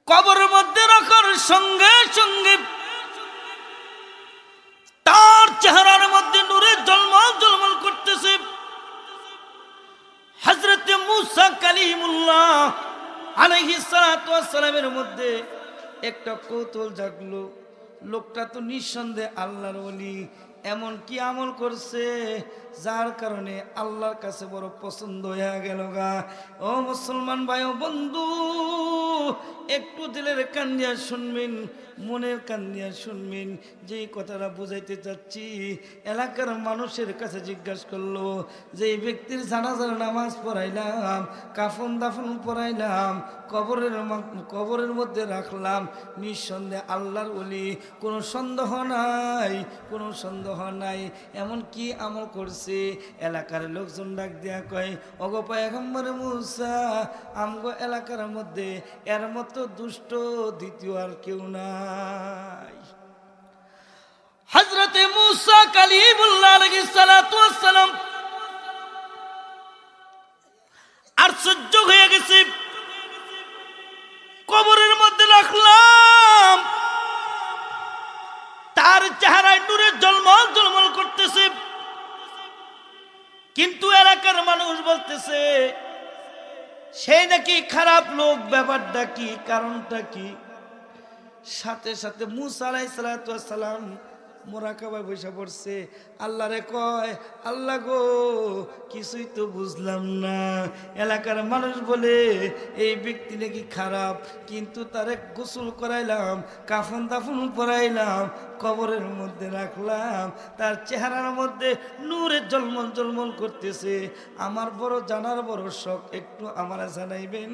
কবরের মধ্যে রাখার সঙ্গে সঙ্গে তার চেহারার মধ্যে নূরে ঝলমল ঝলমল করতেছে। হযরত মুসা কালিমুল্লাহ আলাইহিস সালাতু ওয়াস সালামের মধ্যে একটা কৌতূহল জাগলো, লোকটা তো নিঃসন্দেহে আল্লাহর ওলি, এমন কি আমল করছে যার কারণে আল্লাহর কাছে বড় পছন্দ হয়ে গেল গা। ও মুসলমান ভাই ও বন্ধু, একটু দিলের কান দিয়া শুনবেন, মনের কান দিয়া শুনবেন। যেই কথাটা বুঝাইতে চাচ্ছি, এলাকার মানুষের কাছে জিজ্ঞাসা করলো যে এই ব্যক্তির জানাজার নামাজ পড়াইলাম, কাফন দাফন পড়াইলাম, কবরের মধ্যে রাখলাম, নিঃসন্দেহে আল্লাহর ওলি, কোনো সন্দেহ নাই, কোনো সন্দেহ নাই। এমন কি আমল করছে? এলাকার লোকজন ডাক দিয়া কয়, ওগো পয়গম্বর মুসা, আমগো এলাকার মধ্যে এর মতো দুষ্ট দ্বিতীয় আর কেউ নাই। হযরতে মুসা কালিমুল্লাহ আলাইহিস সালাতু ওয়াস সালাম আশ্চর্য হয়ে গেছে। কবরের মধ্যে রাখলাম, তার চেহারায় নূরে ঝলমল ঝলমল করতেছে, কিন্তু এলাকার মানুষ বলতেছে সে নাকি খারাপ লোক। ব্যাপারটা কি, কারণটা কি? সাথে সাথে মুসা আলাইহিস সালাতু ওয়াস সালাম মোরাকাবায় বসে পড়ছে। আল্লাহরে কয়, আল্লাহ গো, কিছুই তো বুঝলাম না। এলাকার মানুষ বলে এই ব্যক্তি নাকি খারাপ, কিন্তু তারে গোসল করাইলাম, কাফন দাফন পরাইলাম, কবরের মধ্যে রাখলাম, তার চেহারার মধ্যে নূরে ঝলমল ঝলমল করতেছে। আমার বড় জানার বড় শখ, একটু আমারে জানাইবেন।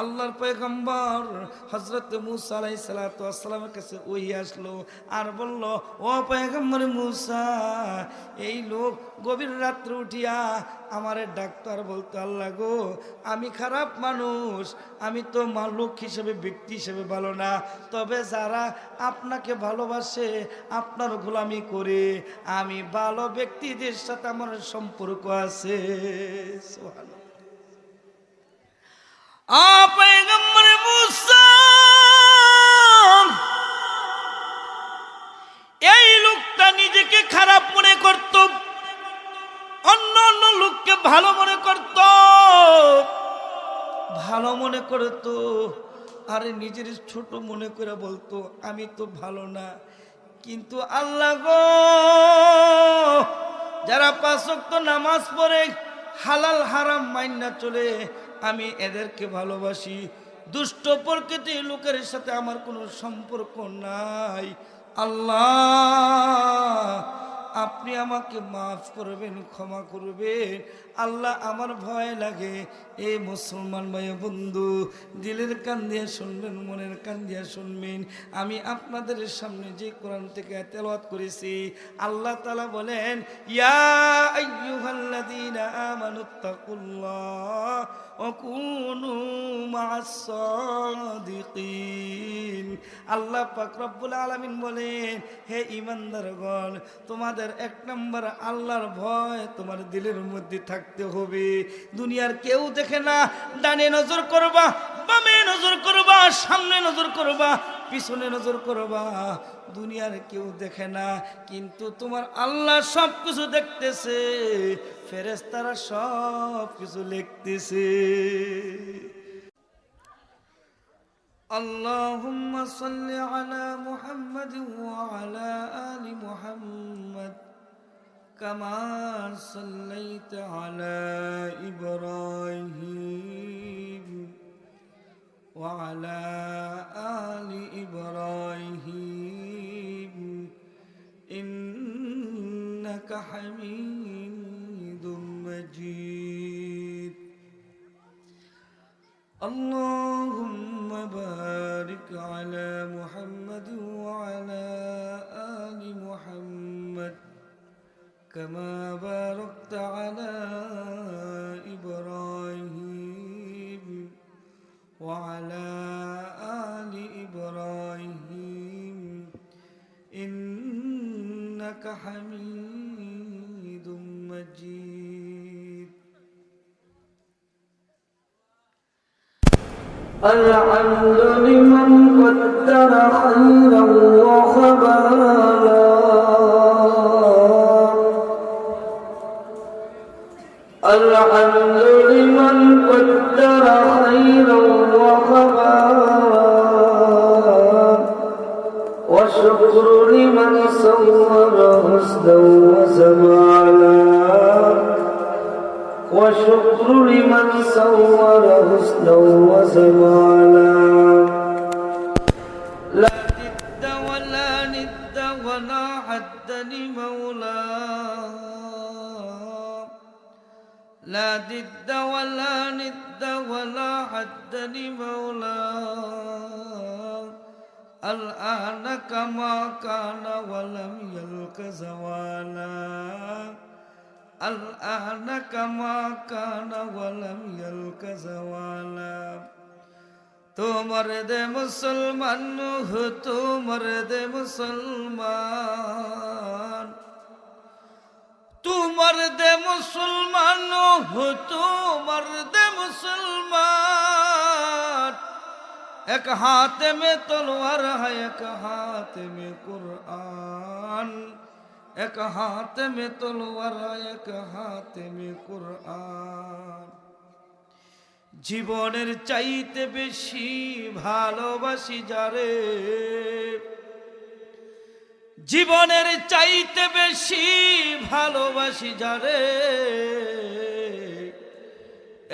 আল্লাহর পয়গম্বর হযরত মুসা আলাইহিস সালাতু ওয়াস সালামের কাছে ওই আসলো আর বলল, ও পয়গম্বর মুসা, এই লোক গভীর রাত্রে উঠিয়া আমারে ডাক্তার বলতো, আল্লাহ গো, আমি খারাপ মানুষ, আমি তো লোক হিসেবে, ব্যক্তি হিসেবে ভালো না, তবে যারা আপনাকে ভালোবাসে, আপনার গোলামি করে, আমি ভালো ব্যক্তিদের সাথে আমার সম্পর্ক আছে। সুবহানাল্লাহ। পয়গম্বর মুসা এই লোকটা নিজেকে খারাপ মনে করত, অন্য অন্য লোককে ভালো মনে করত, ভালো মনে করত, আরে নিজের ছোট মনে করে বলতো আমি তো ভালো না। কিন্তু আল্লাহ গো, যারা 5 ওয়াক্ত নামাজ পড়ে, হালাল হারাম মাইনা চলে, আমি এদেরকে ভালোবাসি। দুষ্ট প্রকৃতির লোকের সাথে আমার কোনো সম্পর্ক নাই। আল্লাহ, আপনি আমাকে মাফ করবেন, ক্ষমা করবেন। আল্লাহ, আমার ভয় লাগে। এই মুসলমান ভাই বন্ধু, দিলের কান দিয়ে শুনবেন, মনের কান দিয়ে শুনবেন। আমি আপনাদের সামনে যে কোরআন থেকে তেলাওয়াত করেছি, আল্লাহ তাআলা বলেন, ইয়া আইয়ুহাল্লাযীনা আমানুত্তাকুল্লাহ ওয়া কুনু মা'আস সাদিকিন। আল্লাহ পাক রব্বুল আলামিন বলেন, হে ঈমানদারগণ, তোমাদের 1 নম্বর আল্লাহর ভয় তোমার দিলের মধ্যে থাকতে হবে। দুনিয়ার কেউ দেখে না, ডানে নজর করবা, বামে নজর করবা, সামনে নজর করবা, পিছনে নজর করবা, দুনিয়ার কেউ দেখে না, কিন্তু তোমার আল্লাহ সব কিছু দেখতেছে, ফেরেশতারা সব কিছু লিখতেছে। আল্লাহুম্মা সাল্লি আলা মুহাম্মাদ ওয়া আলা আলি মুহাম্মাদ কামা সাল্লাইতা আলা ইব্রাহিম ওয়া আলা আলি ইব্রাহিম ইন্নাকা হামিদুম মাজিদ। আল্লাহুম্মা বারিক আলা মুহাম্মাদ ওয়া আলা আলি মুহাম্মাদ কামা বারাকতা আলা ইব্রাহিম ওয়া আলা আলি ইব্রাহিম ইন্নাকা হামিদুম মাজিদ। الحمد لمن قدر خيرا وخبالا الحمد لمن قدر خيرا وخبالا والشكر لمن صور حسنا وجمالا والشكر لمن صور حسنا وجمالا لا ضد ولا ند ولا حد لمولاه لا ضد ولا ند ولا حد لمولاه الآن كما كان ولم يلق زوالا الآن كما كان ولم يلق زوالا তোমার দে মুসলমান তোমার দে মুসলমান তোমার দে মুসলমান তোমার দে মুসলমান এক हाथ में तलवार है एक हाथ में कुरान एक हाथ में तलवार है एक हाथ में कुरान জীবনের চাইতে বেশি ভালোবাসি যারে জীবনের চাইতে বেশি ভালোবাসি যারে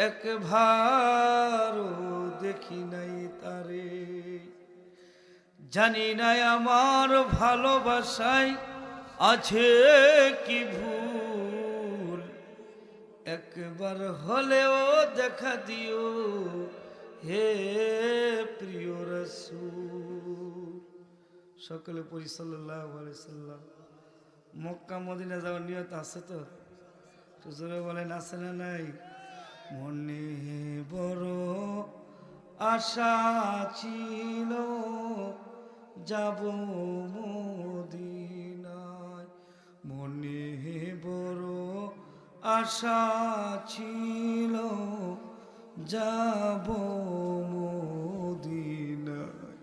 একবারও দেখি নাই তারে জানি না আমার ভালোবাসায় আছে কি ভুল একবার হলেও দেখা দিও হে প্রিয় রাসূল সকলে পড়ি সাল্লাল্লাহু আলাইহি সাল্লাম মক্কা মদিনা যাওয়ার নিয়ত আছে তো জোরে বলেন আছে না নাই মনে বড় আশা ছিল যাব মদিনায় মনে বড় আশা ছিল যাব মদিনায়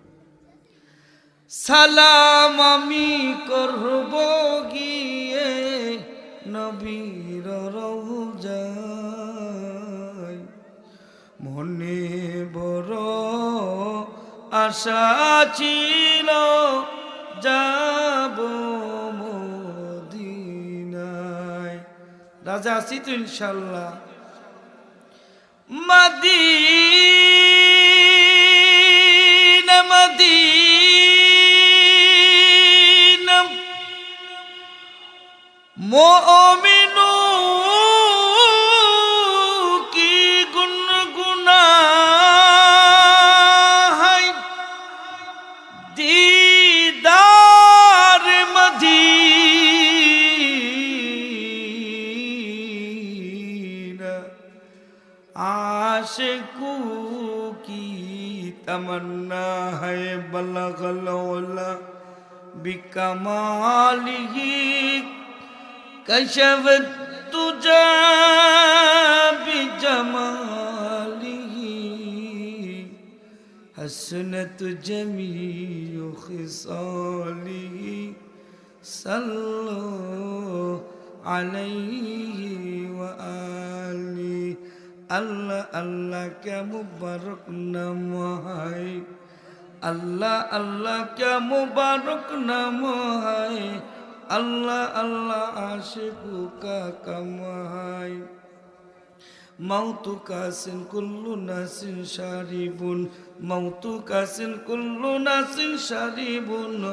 সালাম আমি করব গিয়ে নবীর রওজায় মনে বড় আশা ছিল যাব মদিনায় রাজা আছি তো ইনশাল্লাহ মদিনা মদিনা মুমিনু কি গুনগুনা दीदार मदीना आशिकू की तमन्ना है बलगल उला बिकमालिही कशफत तुझा बिजमालिही हसनत जमीउ खिसालिही सल्लो अलैहि व आली अल्लाह अल्लाह क्या मुबारक नाम है अल्लाह अल्लाह क्या मुबारक नाम है अल्लाह अल्लाह आशिकू का कम है मौतु कासिन कुल्लु नासिन शारिबुन मौतु कासिन कुल्लु नासिन शारिबुन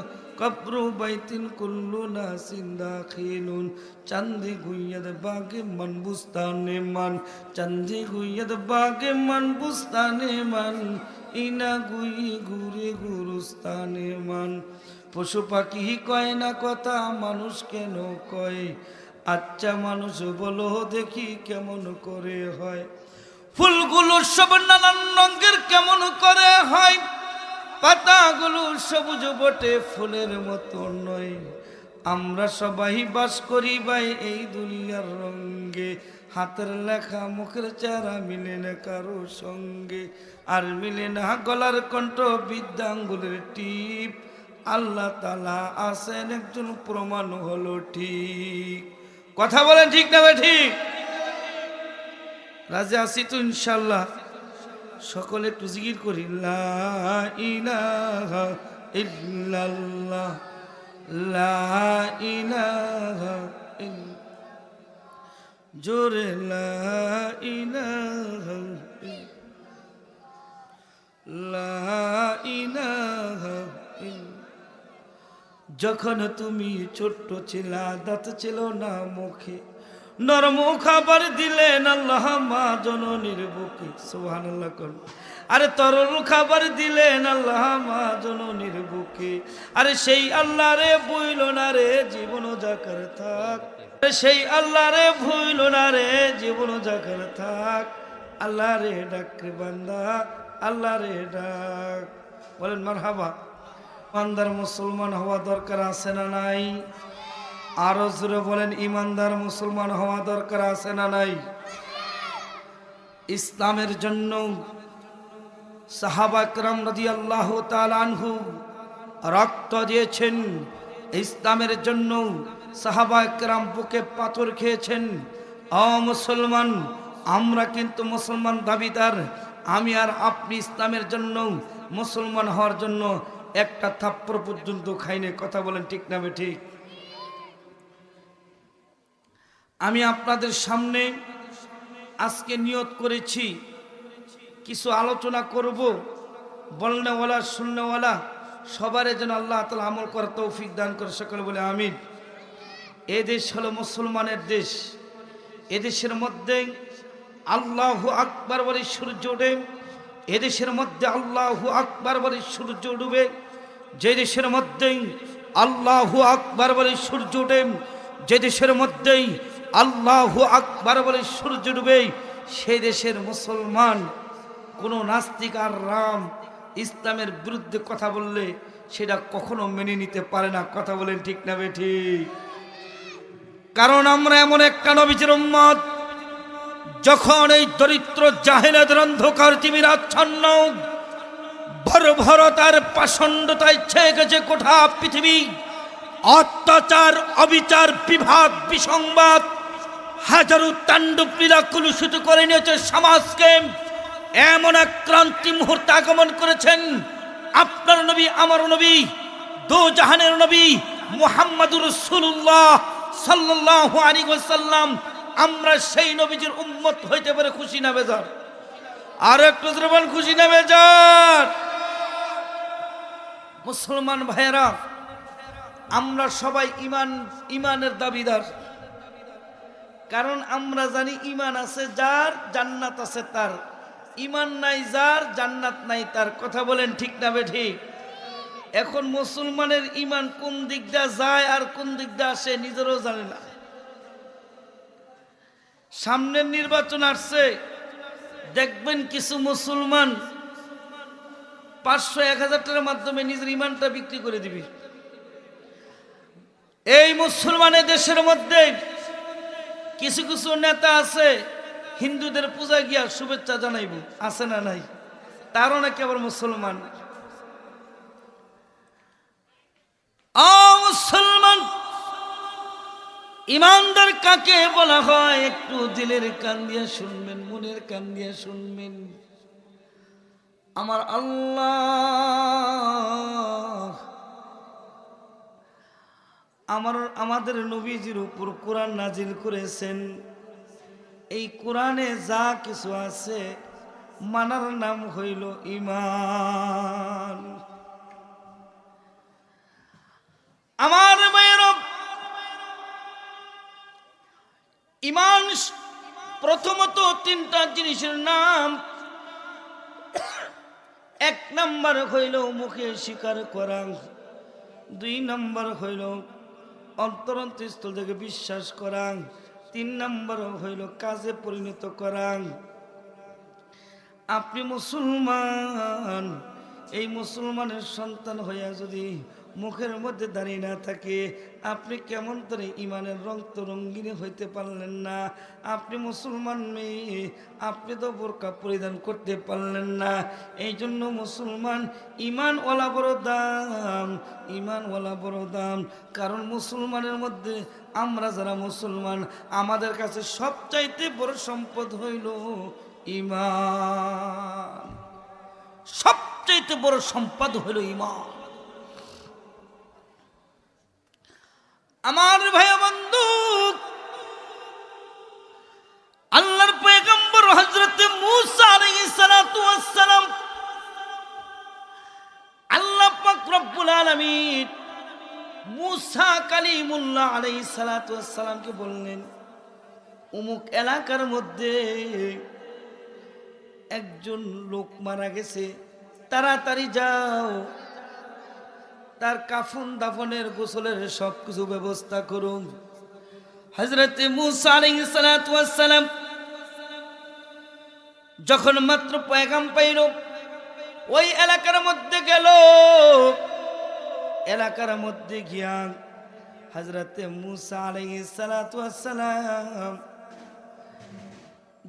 कब्रु बैतिन कुल्लु नासिन दाखिलुन चंदी गुयद बागे मन बुस्ताने मन चंदी गुयद बागे मन बुस्ताने मन इना गुई गुरे गुरुस्ताने मन पशु पाखी कय ना कथा मानुष केन कय আচ্ছা মানুষ বলো দেখি কেমন করে হয় ফুলগুলো সব নানান রঙের কেমন করে হয় পাতাগুলো সবুজ বটে ফুলের মতো নয় আমরা সবাই বাস করি ভাই এই দুনিয়ার রঙ্গে, হাতের লেখা মুখের চারা মিলে না কারো সঙ্গে, আর মিলে না গলার কণ্ঠ বিদ্যাঙ্গুলের টিপ। আল্লাহ তাআলা আছেন একজন, প্রমাণ হলো ঠিক। কথা বলেন ঠিক না ভাই ঠিক? রাজি আছি তো ইনশাল্লাহ? সকলে একটু জিকির করি, লা ইলাহা ইল্লাল্লাহ, লা ইলাহা জোরে লা ইলাহা লা ইলাহা। যখন তুমি ছোট্ট ছিলা, দাঁত ছিল না মুখে, নরম খাবার দিলেন আল্লাহ মা জননীর বুকে। সুবহানাল্লাহ কোন। আরে তরল খাবার দিলেন আল্লাহ মা জননীর বুকে। আরে সেই আল্লাহ রে ভুইল না রে জীবন যাকার থাক, সেই আল্লাহ রে ভুইল না রে জীবন যাকার থাক। আল্লাহ রে ডাক রে বান্দা, আল্লাহ রে ডাক। বলেন মারহাবা। ইমানদার মুসলমান হওয়া দরকার আছে না নাই? আরো জোরে বলেন, ইমানদার মুসলমান হওয়া দরকার আছে না নাই? ইসলামের জন্য সাহাবা کرام রাদিয়াল্লাহু তাআলা আনহু রক্ত দিয়েছেন। ইসলামের জন্য সাহাবা کرام বুকে পাথর খেয়েছেন। ও মুসলমান, আমরা কিন্তু মুসলমান দাবিদার। আমি আর আপনি ইসলামের জন্য, মুসলমান হওয়ার জন্য একটা থাপ্পড় পর্যন্ত খাইনি। কথা বলেন ঠিক না ঠিক? আমি আপনাদের সামনে আজকে নিয়ত করেছি কিছু আলোচনা করব। বলনেওয়ালা শুননেওয়ালা সবার যেন আল্লাহ তাআলা আমল করার তৌফিক দান করে, সকলে বলে আমিন। এ দেশ হলো মুসলমানের দেশ। এদেশের মধ্যে আল্লাহু আকবার বলে সূর্য ওঠে, এদেশের মধ্যে আল্লাহু আকবার বলে সূর্য ডুবে। যে দেশের মধ্যে আল্লাহু আকবার বলে সূর্য ওঠে, যে দেশের মধ্যেই আল্লাহু আকবার বলে সূর্য ডুবে, সেই দেশের মুসলমান কোনো নাস্তিক আর রাম ইসলামের বিরুদ্ধে কথা বললে সেটা কখনো মেনে নিতে পারে না। কথা বলেন ঠিক না ঠিক? কারণ আমরা এমন একটা নবীজির উম্মত, যখন এই দরিদ্র জাহেলাদের অন্ধকার পৃথিবীর আচ্ছন্ন বর্বরতার পাষণ্ডতায় ছেয়ে গেছে গোটা পৃথিবী, অত্যাচার অবিচার বিভাগ বিসংবাদ হাজারো তাণ্ডব লীলা কলুষিত করে নিয়েছে সমাজকে। এমন এক ক্রান্তি মুহূর্তে আগমন করেছেন আপনার নবী, আমার নবী, দো জাহানের নবী মুহাম্মদুর রাসূলুল্লাহ সাল্লাল্লাহু আলাইহি ওয়াসাল্লাম। আমরা সেই নবীজির উম্মত হইতে পারে খুশি না বেজার? আর একটু জোরে বলেন, খুশি না বেজার? মুসলমান ভাইয়েরা, আমরা সবাই ইমানের দাবিদার। কারণ আমরা জানি ইমান আছে যার, জান্নাত আছে তার। ইমান নাই যার, জান্নাত নাই তার। কথা বলেন ঠিক না ঠিক? এখন মুসলমানের ইমান কোন দিক দিয়ে যায় আর কোন দিক দিয়ে আসে নিজেরও জানে না। সামনের নির্বাচন আসছে, দেখবেন কিছু মুসলমান 500-1000 টাকার মাধ্যমে নিজের ইমানটা বিক্রি করে দিবে। এই মুসলমানের দেশের মধ্যে কিছু কিছু নেতা আছে, হিন্দুদের পূজা গিয়া শুভেচ্ছা জানাইব, আছে না নাই? তারও নাকি আবার মুসলমান। মুসলমান ইমানদার কাকে বলা হয়? একটু দিলের কান দিয়ে শুনবেন, মনের কান দিয়ে শুনবেন। আমার আল্লাহ আমাদের নবীজির উপর কোরআন নাজিল করেছেন। এই কোরআনে যা কিছু আছে মানার নাম হইল ঈমান। আমার ভাইয়ের, ঈমান প্রথমত 3টা জিনিসের নাম। 1 নাম্বার হইল মুখে স্বীকার করা, 2 নাম্বার হইল অন্তরস্থল থেকে বিশ্বাস করা, 3 নাম্বার হইল কাজে পরিণত করা। আপনি মুসলমান, এই মুসলমানের সন্তান হইয়া যদি মুখের মধ্যে দাঁড়িয়ে না থাকে, আপনি কেমন করে ইমানের রং তো রঙ্গিনী হইতে পারলেন না? আপনি মুসলমান মেয়ে, আপনি তো বোরকা পরিধান করতে পারলেন না। এই জন্য মুসলমান ইমানওয়ালা বড় দাম, ইমানওয়ালা বড় দাম। কারণ মুসলমানের মধ্যে আমরা যারা মুসলমান, আমাদের কাছে সবচাইতে বড় সম্পদ হইল ইমান। সবচাইতে বড় সম্পদ হইল ইমান। আমার ভাই বন্ধু, আল্লাহর পয়গম্বর হযরত মূসা আলাইহিস সালাতু ওয়াস সালাম, আল্লাহ পাক রব্বুল আলামিন মূসা কালিমুল্লাহ আলাইহিস সালাতু ওয়াস সালামকে বললেন, অমুক এলাকার মধ্যে একজন লোক মারা গেছে, তাড়াতাড়ি যাও, তার কাফন দাফনের গোসলের সবকিছু ব্যবস্থা করুন। হযরত মূসা আলাইহিস সালাতু ওয়াস সালাম যখন মাত্র পয়গাম পাইল, ওই এলাকার মধ্যে গেল। এলাকার মধ্যে গিয়া হযরত মূসা আলাইহিস সালাতু ওয়াস সালাম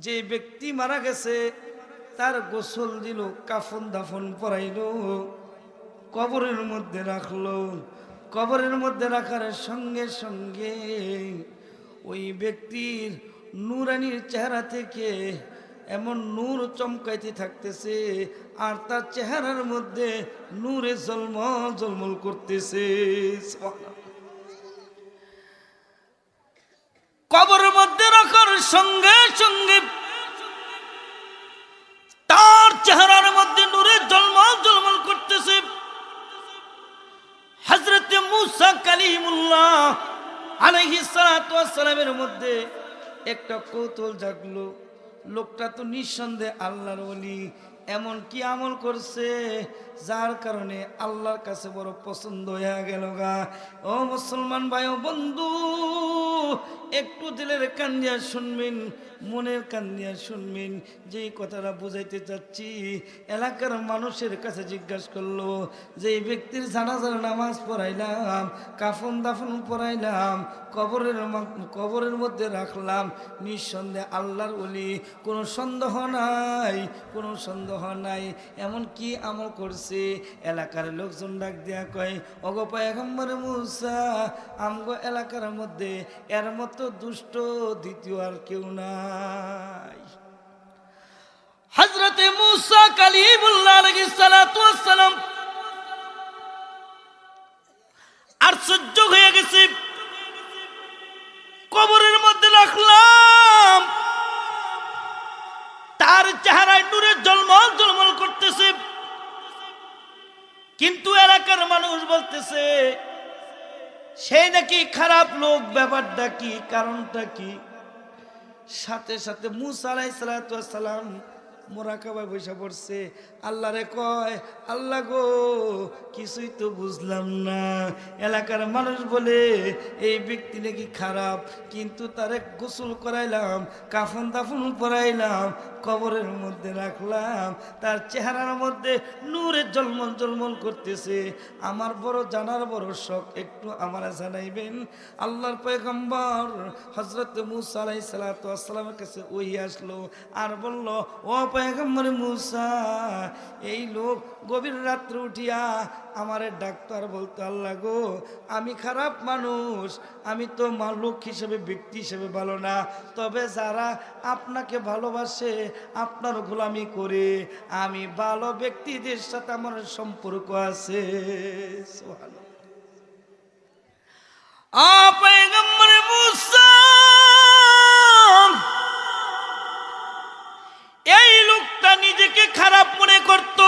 যে ব্যক্তি মারা গেছে তার গোসল দিল, কাফন দাফন পরাইল, কবরের মধ্যে রাখলো। কবরের মধ্যে রাখার সঙ্গে সঙ্গে ওই ব্যক্তির নূরানির চেহারা থেকে এমন নূর চমকাইতে থাকতেছে, আর তার চেহারার মধ্যে নূরে ঝলমল ঝলমল করতেছে। কবরের মধ্যে রাখার সঙ্গে সঙ্গে তার চেহারার মধ্যে নূরে ঝলমল ঝলমল করতেছে। হযরত মূসা কালিমুল্লাহ আলাইহিস সালাতু ওয়াস সালামের মধ্যে একটা কৌতূহল জাগলো, লোকটা তো নিঃসন্দেহে আল্লাহর ওলি, এমন কি আমল করছে যার কারণে আল্লাহর কাছে বড় পছন্দ হয়ে গেল গা। ও মুসলমান ভাই ও বন্ধু, একটু দিলের কান দিয়া শুনবেন, মনের কান দিয়া শুনবেন। যেই কথাটা বুঝাইতে চাচ্ছি, এলাকার মানুষের কাছে জিজ্ঞাসা করলো, যে ব্যক্তির জানাজার নামাজ পড়াইলাম, কাফন দাফন পড়াইলাম, কবরের মধ্যে রাখলাম, নিঃসন্দেহে আল্লাহর ওলি, কোনো সন্দেহ নাই, কোনো সন্দেহ নাই। এমন কি আমল করছে? এলাকার লোকজন ডাক দিয়া কয়, ওগো পয়গম্বর মূসা, আমগো এলাকার মধ্যে এর মতো দুষ্ট দ্বিতীয় আর কেউ নাই। হযরত মূসা কালিমুল্লাহ আলাইহিস সালাতু ওয়াস সালাম আশ্চর্য হয়ে গেছে। কবরের মধ্যে রাখলাম, তার চেহারায় নূরে ঝলমল ঝলমল করতেছে, কিন্তু এলাকার মানুষ বলতেছে সে নাকি খারাপ লোক। ব্যাপারটা কি, কারণটা কি? সাথে সাথে মূসা আলাইহিস সালাতু ওয়াস সালাম মোরাকাবায় বসে পড়ছে। আল্লাহরে কয়, আল্লাহ গো, কিছুই তো বুঝলাম না। এলাকার মানুষ বলে এই ব্যক্তি নাকি খারাপ, কিন্তু তারে গোসল করাইলাম, কাফন দাফন পরাইলাম, কবরের মধ্যে রাখলাম, তার চেহারার মধ্যে নূরে ঝলমল ঝলমল করতেছে। আমার বড় জানার বড় শখ, একটু আমারে জানাইবেন। আল্লাহর পয়গম্বর হযরত মূসা আলাইহিস সালাতু ওয়াস সালামের কাছে ওই আসলো আর বলল, ও পয়গম্বর মূসা, এই লোক গভীর রাত্রে উঠিয়া আমারে ডাক্তার বলতো, আল্লাহ গো, আমি খারাপ মানুষ, আমি তো লোক হিসেবে, ব্যক্তি হিসেবে ভালো না, তবে যারা আপনাকে ভালোবাসে, আপনার গোলামি করে, আমি ভালো ব্যক্তিদের সাথে আমার সম্পর্ক আছে। সুবহানাল্লাহ। পয়গম্বর মূসা এই লোকটা নিজেকে খারাপ মনে করত,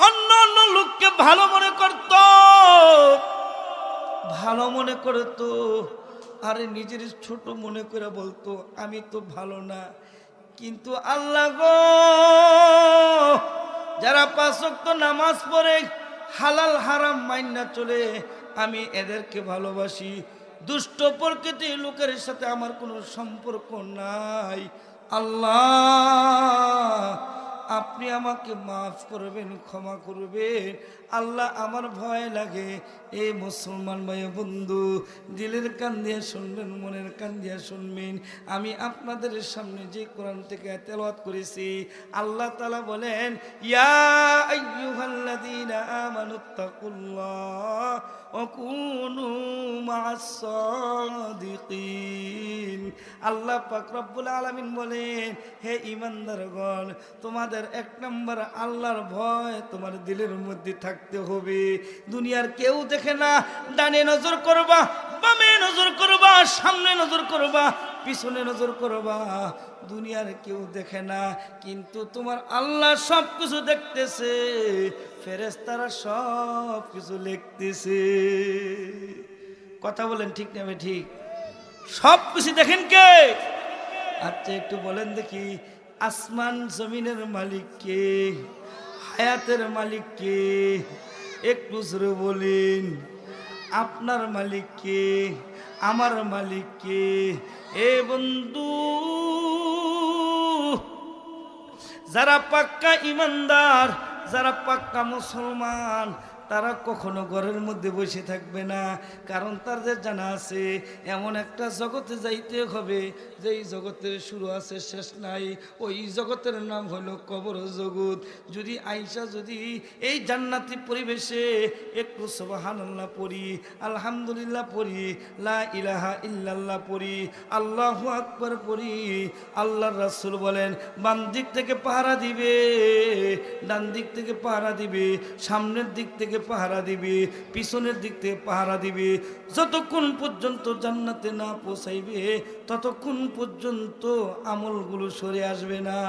অন্য অন্য লোককে ভালো মনে করত, ভালো মনে করত, আরে নিজের ছোট মনে করে বলতো আমি তো ভালো না। কিন্তু আল্লাহ গো, যারা 5 ওয়াক্ত নামাজ পড়ে, হালাল হারাম মাইনা চলে, আমি এদেরকে ভালোবাসি। দুষ্ট প্রকৃতির লোকের সাথে আমার কোনো সম্পর্ক নাই। আল্লাহ, আপনি আমাকে মাফ করবেন, ক্ষমা করবেন। আল্লাহ আমার ভয় লাগে। এই মুসলমান ভাই বন্ধু, দিলের কান দিয়ে শুনবেন, মনের কান দিয়ে শুনবেন। আমি আপনাদের সামনে যে কোরআন থেকে তেলাওয়াত করেছি, আল্লাহ তাআলা বলেন, ইয়া আইয়ুহাল্লাযীনা আমানুত্তাকুল্লাহ ওয়া কুনু মা'আস সাদিকিন। আল্লাহ পাক রব্বুল আলামিন বলেন, হে ঈমানদারগণ, তোমাদের এক নম্বর আল্লাহর ভয় তোমার দিলের মধ্যে থাকতে হবে। দুনিয়ার কেউ দেখে না, ডানে নজর করবা, বামে নজর করবা, সামনে নজর করবা, পিছনে নজর করবা, দুনিয়ার কেউ দেখে না, কিন্তু তোমার আল্লাহ সব কিছু দেখতেছে, ফেরেশতারা সব কিছু লিখতেছে। কথা বলেন ঠিক না ভাই? ঠিক। সব কিছু দেখেন কে? আচ্ছা একটু বলেন দেখি, আসমান জমিনের মালিক কে? হায়াতের মালিক কে? একটু জোরে বলেন। আপনার মালিক কে? আমার মালিক কে? এ বন্ধু, যারা পাক্কা ইমানদার, যারা পাক্কা মুসলমান, তারা কখনো ঘরের মধ্যে বসে থাকবে না। কারণ তাদের জানা আছে এমন একটা জগতে যাইতে হবে যেই জগতের শুরু আছে শেষ নাই। ওই জগতের নাম হলো কবর জগৎ। যদি আইসা যদি এই জান্নাতি পরিবেশে একটু সুবহানাল্লাহ পড়ি, আলহামদুলিল্লাহ পড়ি, লা ইলাহা ইল্লাল্লাহ পড়ি, আল্লাহু আকবার পড়ি, আল্লাহর রাসূল বলেন বাম দিক থেকে পাহারা দিবে, ডান দিক থেকে পাহারা দিবে, সামনের দিক থেকে পাহারা দিবে, পিছনের দিক থেকে পাহারা দিবে। যতক্ষণ পর্যন্ত জান্নাতে না পৌঁছাইবে ততক্ষণ পর্যন্ত আমলগুলো সরে আসবে না।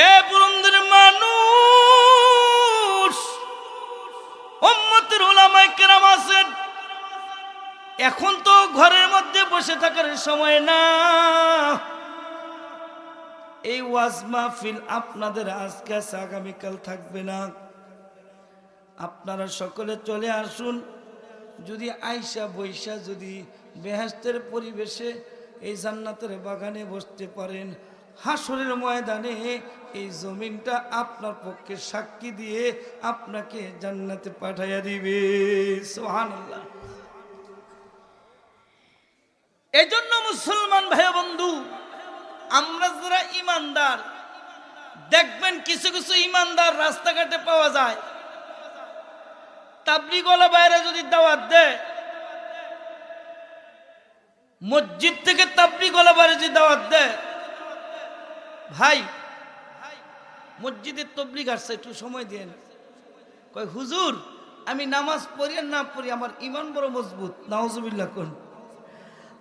এ বুলন্দের মানুষ, উম্মতের উলামায়ে কেরাম আছেন, এখন তো ঘরের মধ্যে বসে থাকার সময় না। এই ওয়াজ মাহফিল আপনাদের আজকে আছে, আগামীকাল থাকবে না। আপনারা সকলে চলে আসুন। যদি আইসা বৈশা যদি বেহেশতের পরিবেশে এই জান্নাতের বাগানে বসতে পারেন, হাসরের ময়দানে এই জমিনটা আপনার পক্ষে সাক্ষী দিয়ে আপনাকে জান্নাতে পাঠাইয়া দিবে। সুবহানাল্লাহ। এজন্য মুসলমান ভাই বন্ধু, আমরা যারা ইমানদার, দেখবেন কিছু কিছু ইমানদার রাস্তাঘাটে পাওয়া যায়, তাবলীগওয়ালা বাইরে যদি দাওয়াত দেয়, মসজিদ থেকে তাবলীগওয়ালা বাইরে যদি দাওয়াত দেয়, ভাই মসজিদের তাবলীগ আসছে একটু সময় দেন, কয় হুজুর আমি নামাজ পড়ি আর না পড়ি আমার ঈমান বড় মজবুত, নাউজুবিল্লাহ কোন।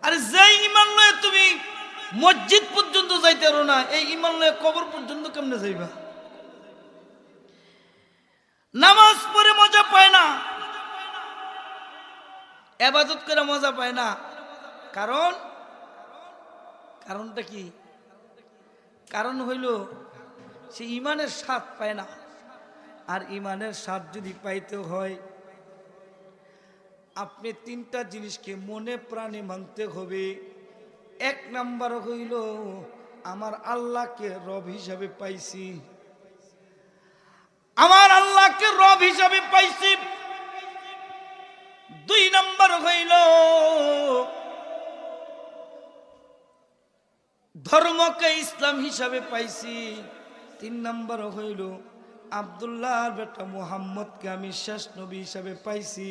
আরে যেই ঈমান লয়ে তুমি মসজিদ পর্যন্ত যাইতে পারো না, এই ঈমান লয়ে কবর পর্যন্ত কেমনে যাইবা? নামাজ পড়ে মজা পায় না, ইবাদত করে মজা পায় না। কারণটা কি? কারণ হইল সে ঈমানের স্বাদ পায় না। আর ঈমানের স্বাদ যদি পাইতে হয়, আপনি তিনটা জিনিসকে মনে প্রাণে মানতে হবে। এক নাম্বার হইল আমার আল্লাহকে রব হিসাবে পাইছি, আমার আল্লাহকে রব হিসাবে পাইছি। দুই নাম্বার হইল ধর্মকে ইসলাম হিসাবে পাইছি। তিন নাম্বার হইল আব্দুল্লাহর বেটা মুহাম্মদকে আমি শেষ নবী হিসাবে পাইছি।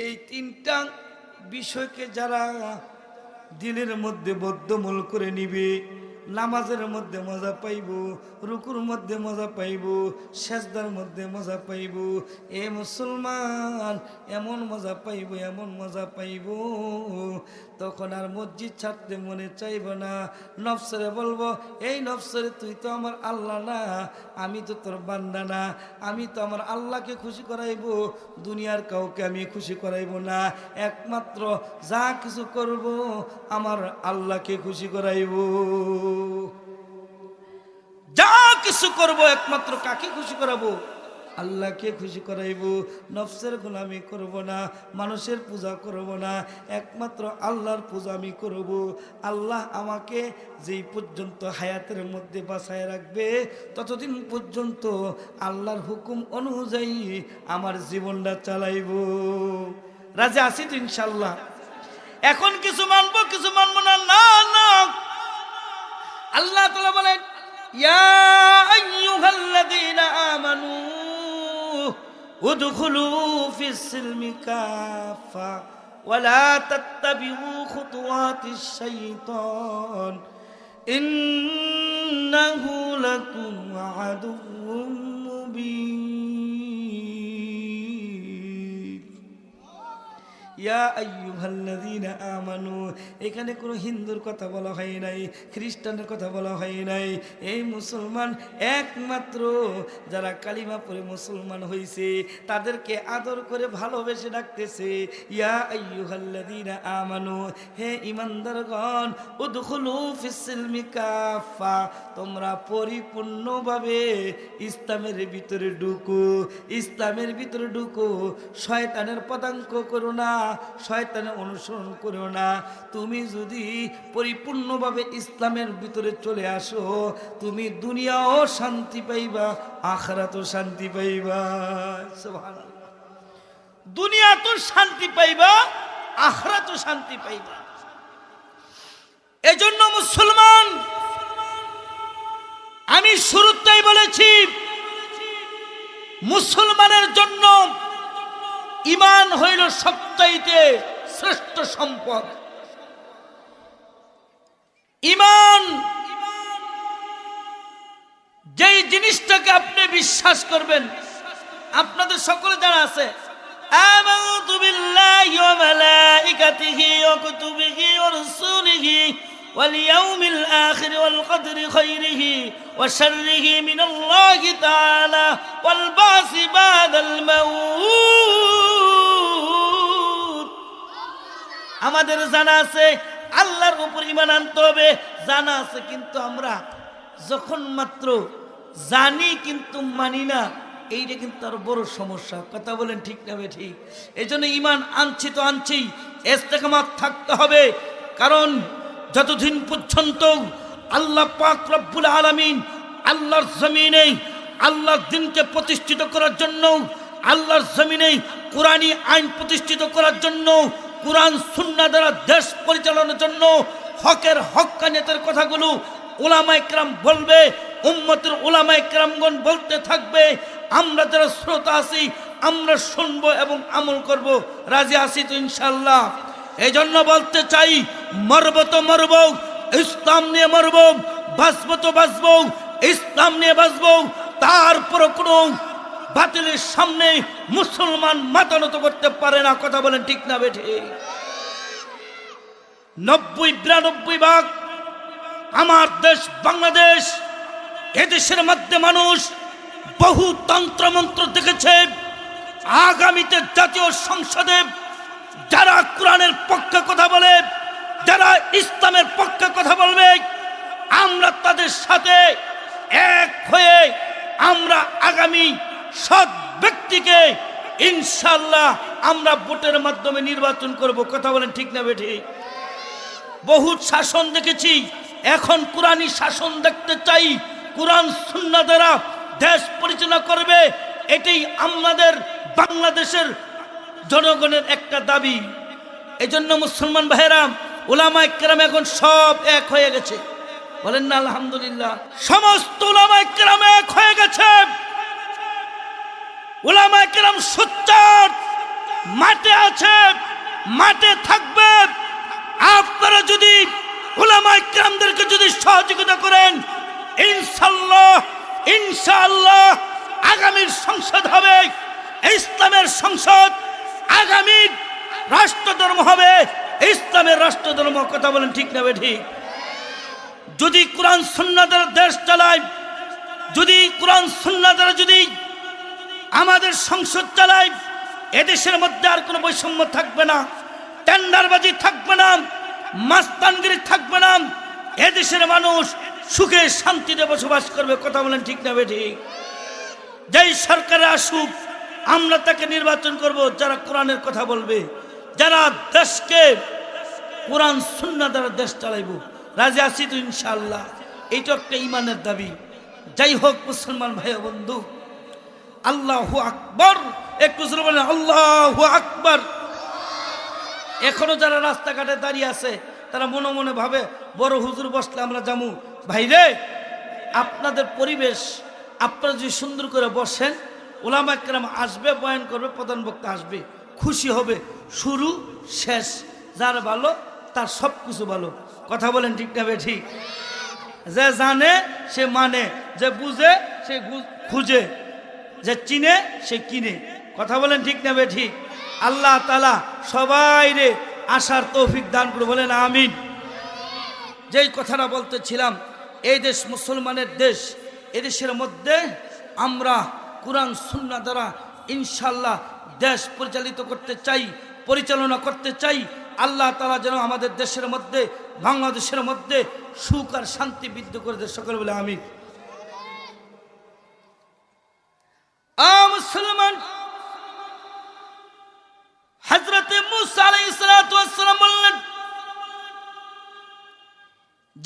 এই তিনটা বিষয়কে যারা দিলের মধ্যে বদ্ধমূল করে নিবে, নামাজের মধ্যে মজা পাইব, রুকুর মধ্যে মজা পাইব, সেজদার মধ্যে মজা পাইব। এ মুসলমান এমন মজা পাইব, এমন মজা পাইব, তখন আর মসজিদ ছাড়তে মনে চাইব না। নফসরে বলবো, এই নফসরে তুই তো আমার আল্লাহ না, আমি তো তোর বান্দা না, আমি তো আমার আল্লাহকে খুশি করাইব, দুনিয়ার কাউকে আমি খুশি করাইব না। একমাত্র যা কিছু করব আমার আল্লাহকে খুশি করাইব। যা কিছু করব একমাত্র কাকে খুশি করাবো? আল্লাহকে খুশি করাইব, নফসের গোলামি করব না, মানুষের পূজা করব না, একমাত্র আল্লাহর পূজা আমি করব। আল্লাহ আমাকে যেই পর্যন্ত হায়াতের মধ্যে বাঁচায় রাখবে ততদিন পর্যন্ত আল্লাহর হুকুম অনুযায়ী আমার জীবনটা চালাইব। রাজি আছি তো ইনশাল্লাহ? এখন কিছু মানবো কিছু মানবো না, না না। আল্লাহ তাআলা বলেন, ইয়া আইয়ুহাল্লাযীনা আমানু উদখুলু ফিস সিলমি কাফা ওয়া লা তাত্তাবিউ খুতুওয়াতিশ শাইতান ইন্নাহু লাকুম আদুউম মুবিন। ইয়া আইয়ুহাল্লাযীনা আমানু, এখানে কোনো হিন্দুর কথা বলা হয় নাই, খ্রিস্টানের কথা বলা হয় নাই। এই মুসলমান একমাত্র যারা কালিমা পড়ে মুসলমান হয়েছে তাদেরকে আদর করে ভালোবেসে ডাকতেছে, ইয়া আইয়ুহাল্লাযীনা আমানু, হে ঈমানদারগণ, উদখুলু ফিস সিলমি কাফা, তোমরা পরিপূর্ণভাবে ইসলামের ভিতরে ঢুকো, ইসলামের ভিতরে ঢুকো। শয়তানের পদাঙ্ক করো না, শয়তানের অনুসরণ করো না। তুমি যদি পরিপূর্ণভাবে ইসলামের ভিতরে চলে আসো, তুমি দুনিয়াও শান্তি পাইবা, আখিরাতেও শান্তি পাইবা। সুবহানাল্লাহ। দুনিয়াতেও শান্তি পাইবা, আখিরাতেও শান্তি পাইবা। এজন্য মুসলমান, আমি শুরুতেই বলেছি, মুসলমানের জন্য ঈমান হইল সবচাইতে শ্রেষ্ঠ সম্পদ। ঈমান যেই জিনিসটাকে আপনি বিশ্বাস করবেন, আপনাদের সকলে জানা আছে, আমানতু বিল্লাহি ওয়া মালাইকাতিহি ওয়া কুতুবিহি ওয়া রাসূলিহি ওয়াল ইয়াউমিল আখির ওয়াল কদরি খাইরিহি ওয়া শাররিহি মিনাল্লাহি তাআলা ওয়াল বাসি বাদাল মাউত। আমাদের জানা আছে আল্লাহর উপর ঈমান আনতে হবে, জানা আছে, কিন্তু আমরা যখন মাত্র জানি কিন্তু মানি না, এইটা কিন্তু আর বড় সমস্যা। কথা বলেন ঠিক না ঠিক? এই জন্য ঈমান আনছি তো আনছি, ইস্তেকামাত থাকতে হবে। কারণ যতদিন পর্যন্ত আল্লাহ পাক রব্বুল আলামিন আল্লাহর জমিনে আল্লাহর দ্বীনকে প্রতিষ্ঠিত করার জন্য, আল্লাহর জমিনে কোরআনী আইন প্রতিষ্ঠিত করার জন্য, কোরআন সুন্নাহ দ্বারা দেশ পরিচালনার জন্য হকের হক্কানিয়তের কথাগুলো উলামায়ে কেরাম বলবে, উম্মতের উলামায়ে কেরামগণ বলতে থাকবে, আমরা যারা শ্রোতা আছি আমরা শুনবো এবং আমল করব। রাজি আছি তো ইনশাআল্লাহ? এই জন্য বলতে চাই, মরব তো মরব, ইসলাম নিয়ে মরব, বাঁচব তো বাঁচব, ইসলাম নিয়ে বাঁচব। তারপর কোনো বাতিলের সামনে মুসলমান মাথা নত করতে পারে না। কথা বলেন ঠিক না বেঠে? 90-92 ভাগ আমার দেশ বাংলাদেশ, এদেশের মধ্যে মানুষ বহু তন্ত্রমন্ত্র দেখেছে। আগামীতে জাতীয় সংসদে যারা কোরআনের পক্ষে কথা বলে, যারা ইসলামের পক্ষে কথা বলবে, আমরা তাদের সাথে এক হয়ে আমরা আগামী সৎ ব্যক্তিকে ইনশাআল্লাহ আমরা ভোটের মাধ্যমে নির্বাচন করব। কথা বলেন ঠিক না বেঠি? বহুত শাসন দেখেছি, এখন কোরআনী শাসন দেখতে চাই। কোরআন সুন্নাহ দ্বারা দেশ পরিচালনা করবে, এটাই আমাদের বাংলাদেশের জনগণের একটা দাবি। এজন্য মুসলমান ভাইরা, উলামায়ে কেরাম এখন সব এক হয়ে গেছে। বলেন না আলহামদুলিল্লাহ? সমস্ত উলামায়ে কেরাম এক হয়ে গেছে। উলামায়ে কেরাম সোচ্চার মাঠে আছে, মাঠে থাকবে। আপনারা যদি উলামায়ে কেরামদেরকে যদি সহযোগিতা করেন, ইনশাআল্লাহ ইনশাআল্লাহ আগামীর সংসদ হবে ইসলামের সংসদ, আগামী রাষ্ট্রধর্ম হবে ইসলামের রাষ্ট্রধর্ম। কথা বলেন ঠিক না ঠিক? যদি কোরআন সুন্নাহ দ্বারা দেশ চালায়, যদি কোরআন সুন্নাহ দ্বারা যদি আমাদের সংসদ চালায়, এদেশের মধ্যে আর কোনো বৈষম্য থাকবে না, টেন্ডারবাজি থাকবে না, মাস্তানগিরি থাকবে না। এদেশের মানুষ সুখে শান্তিতে বসবাস করবে। কথা বলেন ঠিক না ঠিক? যেই সরকারে আসুক আমরা তাকে নির্বাচন করব যারা কোরআনের কথা বলবে, যারা দেশকে কোরআন সুন্নাহ দ্বারা দেশ চালাইব। রাজি আছি তো ইনশাআল্লাহ? এইটা একটা ইমানের দাবি। যাই হোক মুসলমান ভাই ও বন্ধু, আল্লাহু আকবার, একটু জোরে বলেন আল্লাহু আকবার। এখনো যারা রাস্তাঘাটে দাঁড়িয়ে আছে তারা মনে মনে ভাবে বড় হুজুর বসলে আমরা যামু। ভাইরে, আপনাদের পরিবেশ আপনারা যদি সুন্দর করে বসেন, ওলামা কেরাম আসবে, বয়ান করবে, প্রধান বক্তা আসবে, খুশি হবে। শুরু শেষ যার ভালো তার সব কিছু ভালো। কথা বলেন ঠিক না ঠিক? যে জানে সে মানে, যে বুঝে সে খুঁজে, যে চিনে সে কিনে। কথা বলেন ঠিক না ঠিক? আল্লাহ তাআলা সবাই রে আসার তৌফিক দান করে, বলেন আমিন। যেই কথাটা বলতেছিলাম, এই দেশ মুসলমানের দেশ। এদেশের মধ্যে আমরা কোরআন সুন্নাহ দ্বারা ইনশাআল্লাহ দেশ পরিচালিত করতে চাই, পরিচালনা করতে চাই। আল্লাহ তাআলা যেন আমাদের দেশের মধ্যে, বাংলাদেশের মধ্যে সুখ আর শান্তি বৃদ্ধি করে দেয়। সকলে বলে আমিন। মুসলমান, হযরতে মূসা আলাইহিস সালাতু ওয়াস সালাম বললেন,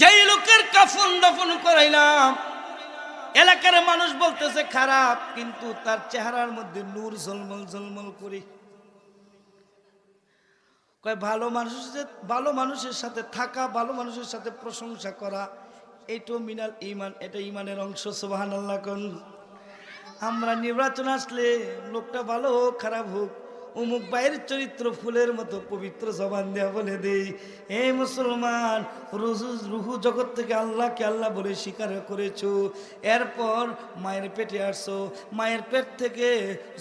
যেই লোকের কাফন দাফন করাইলাম, এলাকার মানুষ বলতেছে খারাপ, কিন্তু তার চেহারার মধ্যে নূর ঝলমল ঝলমল করে। কয় ভালো মানুষের সাথে থাকা, ভালো মানুষের সাথে প্রশংসা করা, এইটাও মিনাল ঈমান, এটা ঈমানের অংশ। সুবহানাল্লাহ কোন। আমরা নির্বাচন আসলে লোকটা ভালো হোক খারাপ হোক, অমুক ভাইয়ের চরিত্র ফুলের মতো পবিত্র জবান দেয়া বলে দেই, এই মুসলমান রুহু জগৎ থেকে আল্লাহকে আল্লাহ বলে স্বীকার করেছো, এরপর মায়ের পেটে আসছো, মায়ের পেট থেকে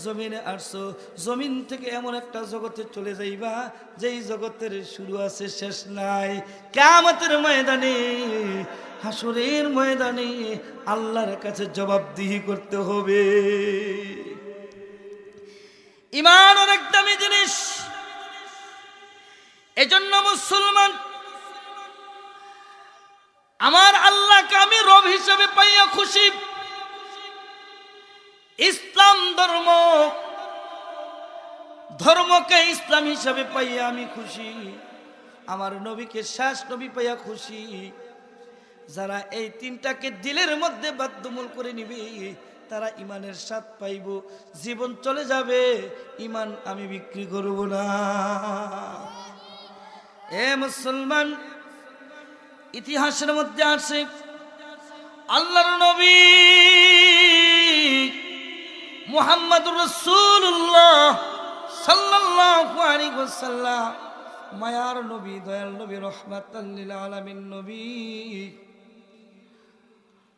জমিনে আসছো, জমিন থেকে এমন একটা জগতে চলে যাইবা যেই জগতের শুরু আছে শেষ নাই। কিয়ামতের ময়দানে, হাসরের ময়দানে আল্লাহর কাছে জবাবদিহি করতে হবে। ঈমান অনেক দামি জিনিস। এজন্য মুসলমান, আমার আল্লাহকে আমি রব হিসেবে পাইয়া খুশি। ইসলাম ধর্মকে ইসলাম হিসেবে পাইয়া আমি খুশি। আমার নবীকে শেষ নবী পাইয়া খুশি। যারা এই তিনটাকে দিলের মধ্যে বাধ্যমূল করে নিবে তারা ইমানের স্বাদ পাইব। জীবন চলে যাবে, ইমান আমি বিক্রি করব না। এ মুসলমান, ইতিহাসের মধ্যে আছে আল্লাহর নবী মুহাম্মদুর রাসূলুল্লাহ সাল্লাল্লাহু আলাইহি ওয়াসাল্লাম, মায়ার নবী, দয়াল নবী, রহমাতাল লিল আলামিন নবী,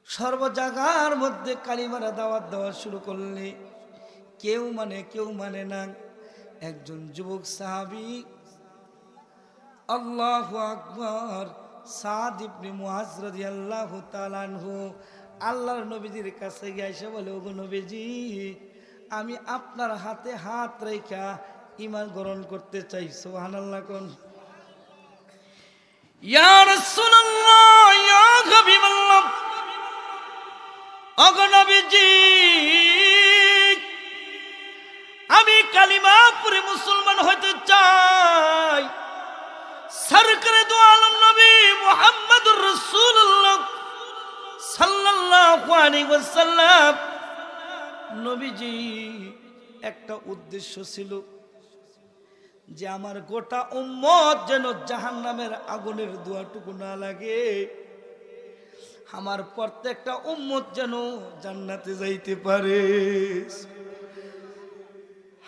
সর্ব জায়গার মধ্যে কালিমার দাওয়াত দেওয়া শুরু করলে কেউ মানে না। একজন যুবক সাহাবী, আল্লাহু আকবার, সাদ ইবনে মুআজ রাদিয়াল্লাহু তাআলা আনহু আল্লাহর নবীজির কাছে গিয়ে এসে বলে, ওগো নবীজি, আমি আপনার হাতে হাত রেখা ঈমান গ্রহণ করতে চাই। সুবহানাল্লাহ কোন। ইয়া রাসূলুল্লাহ, ইয়া হাবিবাল্লাহ, ওগো নবীজি, আমি কালিমা পড়ে মুসলমান হতে চাই। সরকারে দু আলম নবী মুহাম্মদুর রাসূলুল্লাহ সাল্লাল্লাহু আলাইহি ওয়াসাল্লাম, নবীজি একটা উদ্দেশ্য ছিল যে আমার গোটা উম্মত যেন জাহান্নামের আগুনের ধোঁয়াটুকু না লাগে, আমার প্রত্যেকটা উম্মত যেন জান্নাতে যাইতে পারে।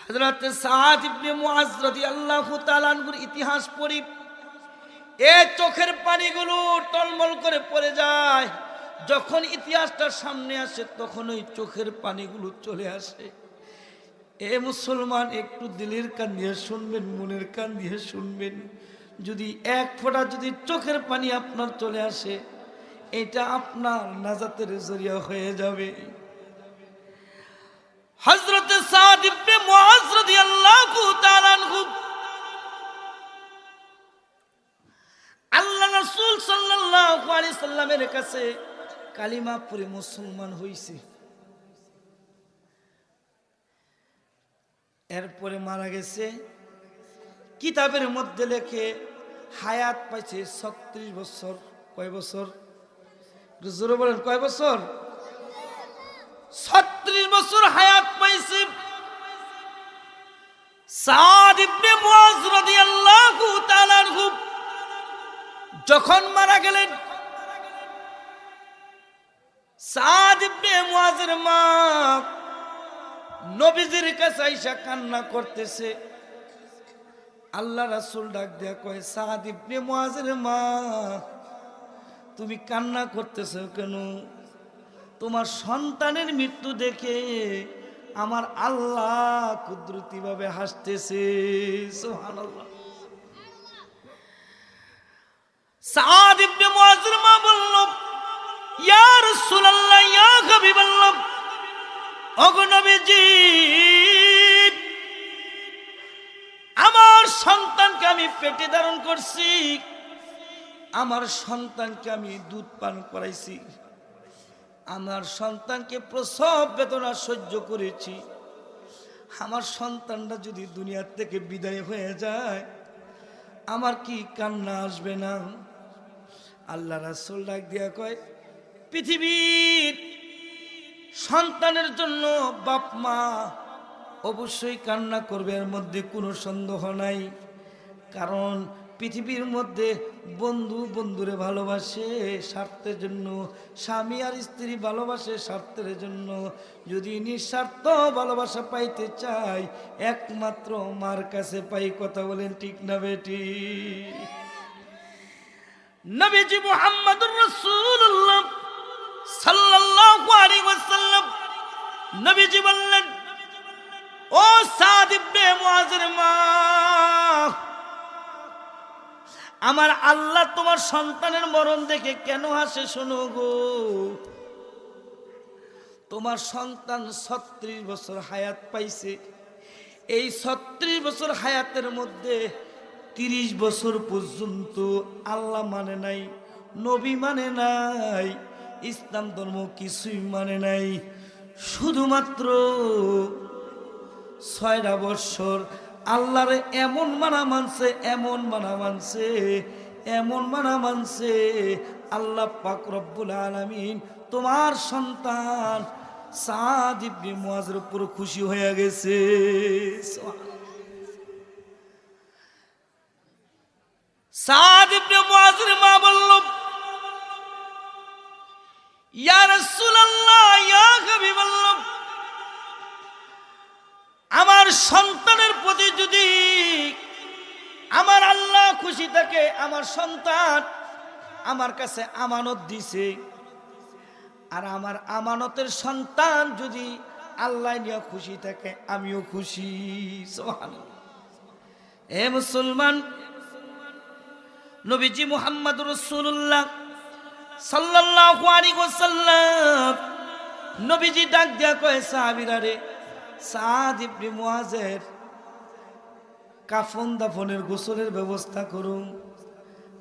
হযরত সাদ ইবনে মুআজ রাদিয়াল্লাহু তাআলা আনহুর ইতিহাস পড়ি, চোখের পানিগুলো টলমল করে পড়ে যায়। যখন ইতিহাসটা সামনে আসে তখন ওই চোখের পানিগুলো চলে আসে। এ মুসলমান, একটু দিলের কান দিয়ে শুনবেন, মনের কান দিয়ে শুনবেন। যদি এক ফোঁটা যদি চোখের পানি আপনার চলে আসে, এটা আপনার নাজাতের জরিয়া হয়ে যাবে। হযরত সাদ ইবনে মুআজ রাদিয়াল্লাহু তাআলা আনহু আল্লাহ রাসূল সাল্লাল্লাহু আলাইহি সাল্লামের কাছে কালিমা পড়ে মুসলমান হইছে। এরপরে মারা গেছে। কিতাবের মধ্যে লেখে হায়াত পাইছে 36 বছর। কয় বছর? জোরে বলেন, কয় বছর? 36 বছর হায়াত পাইছে। সাদ ইবনে মুআজ রাদিয়াল্লাহু তাআলা আনহু যখন মারা গেলেন, সাদ ইবনে মুআজের মা নবীজির কাছে আইসা কান্না করতেছে। আল্লাহ রাসূল ডাক দিয়া কয়, সাদ ইবনে মুআজের মা, তুমি কান্না করতেছো কেন? তোমার সন্তানের মৃত্যু দেখে আমার আল্লাহ কুদরতি ভাবে হাসতেছে। সুবহানাল্লাহ। সাদ ইবনে মুআজের মা বলল, ইয়া রাসূলুল্লাহ, ইয়া হাবিবাল্লাহ, ওগো নবীজি, আমার সন্তানকে আমি পেটে ধারণ করছি, আমার সন্তানকে আমি দুধ পান করাইছি, আমার সন্তানকে প্রসব বেদনা সহ্য করেছি। আমার সন্তানটা যদি দুনিয়ার থেকে বিদায় হয়ে যায়, আমার কি কান্না আসবে না? আল্লাহ রাসূল ডাক দিয়া কয়, পৃথিবীর সন্তানের জন্য বাপ মা অবশ্যই কান্না করবে, এর মধ্যে কোনো সন্দেহ নাই। কারণ পৃথিবীর মধ্যে বন্ধু বন্ধুরে ভালোবাসে স্বার্থের জন্য, স্বামী আর স্ত্রী ভালোবাসে স্বার্থের জন্য। যদি নিঃস্বার্থ ভালোবাসা পাইতে চাই, একমাত্র মার কাছে পাই। কথা বলেন ঠিক না বেটি? নবীজি মুহাম্মদুর রাসূলুল্লাহ সাল্লাল্লাহু আলাইহি ওয়াসাল্লাম নবীজি বললেন, ও সাদ ইবনে মুআজের মা, আমার আল্লাহ তোমার সন্তানের মরণ দেখে কেন হাসে শোনো গো। তোমার সন্তান 36 বছর হায়াত পাইছে। এই 36 বছর হায়াতের মধ্যে 30 বছর পর্যন্ত আল্লাহ মানে নাই, নবী মানে নাই, ইসলাম ধর্ম কিছুই মানে নাই। শুধুমাত্র 6টা বছর আল্লাহরে এমন মানা মানছে, এমন মানা মানছে, এমন মানা মানছে, আল্লাহ পাক রব্বুল আলামিন তোমার সন্তান সাদ ইবনে মুআজের উপর খুশি হয়ে গেছে। সাদ ইবনে মুআজের মা বলল, ইয়া রাসূলুল্লাহ, ইয়া হাবিবাল্লাহ, আমার সন্তানের প্রতি যদি আমার আল্লাহ খুশি থাকে, আমার সন্তান আমার কাছে আমানত দিছে, আর আমার আমানতের সন্তান যদি আল্লাহ নিয়ে খুশি থাকে, আমিও খুশি। সুবহানাল্লাহ। এ মুসলমান, নবীজি মুহাম্মদুর রাসূলুল্লাহ সাল্লাল্লাহু আলাইহি ওয়াসাল্লাম নবীজি ডাক দিয়া কয়, সাহাবীরা রে, সাদ ইবনে মুআজের কাফন দাফনের গোসলের ব্যবস্থা করুন।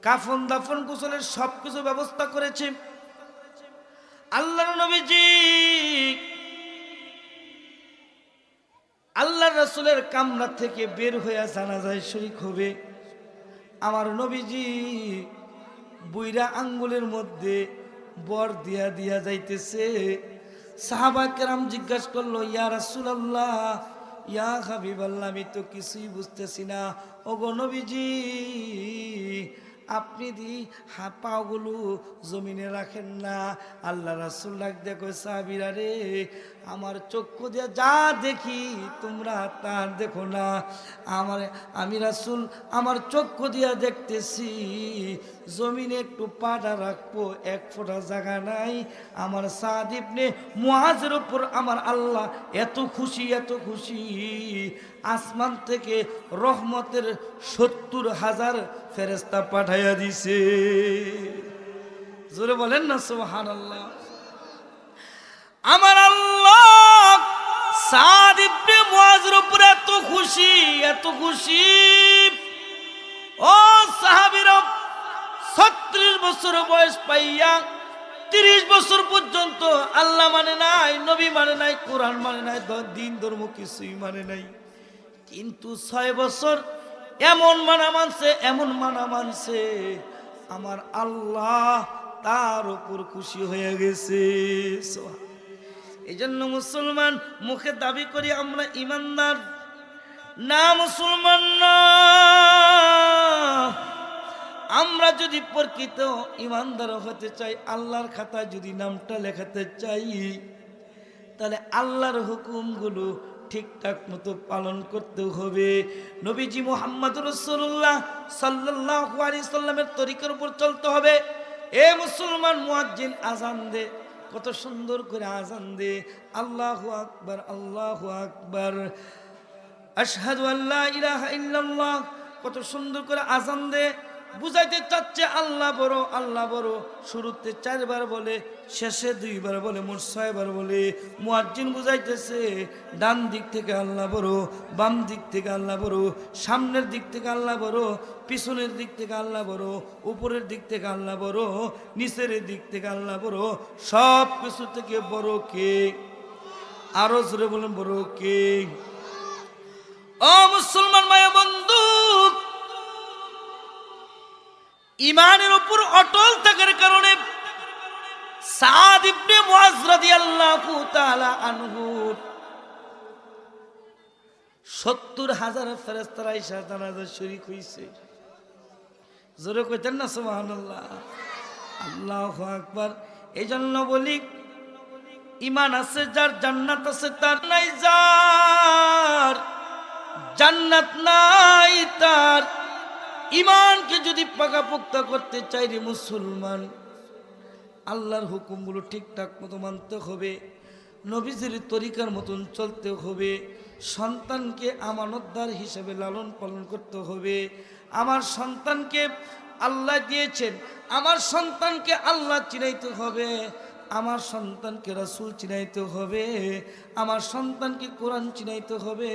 কাফন দাফন গোসলের সবকিছু ব্যবস্থা করেছে আল্লাহর নবীজি। আল্লাহর রাসূলের কামরা থেকে বের হয়ে জানাজায় শরীক হবে। আমার নবীজি বুইরা আঙ্গুলের মধ্যে বর দিয়া দিয়া যাইতেছে। সাহাবা কেরাম জিজ্ঞাসা করলো, ইয়া রাসূলুল্লাহ, ইয়া হাবিবাল্লাহ, আমি তো কিছুই বুঝতেছি না। ওগো নবীজি, আপনি দি পাগুলো জমিনে রাখেন না। আল্লাহ রাসূল ডাক দেখো, সাহাবীরা রে, আমার চক্ষু দিয়ে যা দেখি তোমরা তা দেখো না। আমি রাসূল আমার চক্ষু দিয়া দেখতেছি, জমিনে একটু পাটা রাখবো, এক ফোঁটা জায়গা নাই। আমার সাদ ইবনে মুআজের উপর আমার আল্লাহ এত খুশি, এত খুশি, আসমান থেকে রহমতের 70,000 ফেরেশতা পাঠাইয়া দিছে। জোরে বলেন না সুবহানাল্লাহ। আমার আল্লাহ সাদ ইবনে মুআজের উপর এত খুশি, এত খুশি। ও সাহাবীরা, 36 বছর বয়স পাইয়া 30 বছর পর্যন্ত আল্লাহ মানে নাই, নবী মানে নাই, কোরআন মানে নাই, দিন ধর্ম কিছুই মানে নাই। কিন্তু 6 বছর এমন মানা মানছে আমার আল্লাহ তার উপর খুশি হয়ে গেছে। এই জন্য মুসলমান মুখে দাবি করি আমরা ইমানদার, না মুসলমান না। আমরা যদি প্রকৃত ইমানদার হতে চাই, আল্লাহর খাতায় যদি নামটা লেখাতে চাই, তাহলে আল্লাহর হুকুমগুলো ঠিকঠাক মতো পালন করতে হবে। নবীজি মুহাম্মদ রাসূলুল্লাহ সাল্লাল্লাহু আলাইহি সাল্লামের তরিকার উপর চলতে হবে। এ মুসলমান, মুয়াজ্জিন আজান দে, কত সুন্দর করে আজান দে, আল্লাহু আকবার আল্লাহু আকবার, আশহাদু আল্লা ইলাহা ইল্লাল্লাহ, কত সুন্দর করে আজান দে। বুঝাইতে চাচ্ছে আল্লাহ বড়, আল্লাহ বড়। শুরুতে 4 বার বলে, শেষে 2 বার বলে, মোট 6 বার বলে। মুয়াজ্জিন বুঝাইতেছে ডান দিক থেকে আল্লাহ বড়, বাম দিক থেকে আল্লাহ বড়, সামনের দিক থেকে আল্লাহ বড়, পিছনের দিক থেকে আল্লাহ বড়, উপরের দিক থেকে আল্লাহ বড়, নিচের দিক থেকে আল্লাহ বড়, সব কিছু থেকে বড় কে? আরো জোরে বলেন, বড় কে? ও মুসলমান মায়া বন্ধু, ইমানের উপর অটল থাকার কারণে সাদ ইবনে মুআজ রাদিয়াল্লাহু তাআলা আনহু 70,000 ফেরেশতারা এসে জানাজা শরীক হইছে। জোরে কইতেন না সুবহানাল্লাহ, আল্লাহু আকবার। এইজন্য বলি, ঈমান আছে যার, জান্নাত আছে তার, নাই যার জান্নাত নাই তার। ইমানকে যদি পাকাপোক্ত করতে চাই রে মুসলমান, আল্লাহর হুকুমগুলো ঠিকঠাক মতো মানতে হবে, নবীজির তরিকার মতন চলতে হবে, সন্তানকে আমানতদার হিসেবে লালন পালন করতে হবে। আমার সন্তানকে আল্লাহ দিয়েছেন, আমার সন্তানকে আল্লাহ চিনাইতে হবে, আমার সন্তানকে রাসূল চিনাইতে হবে, আমার সন্তানকে কোরআন চিনাইতে হবে।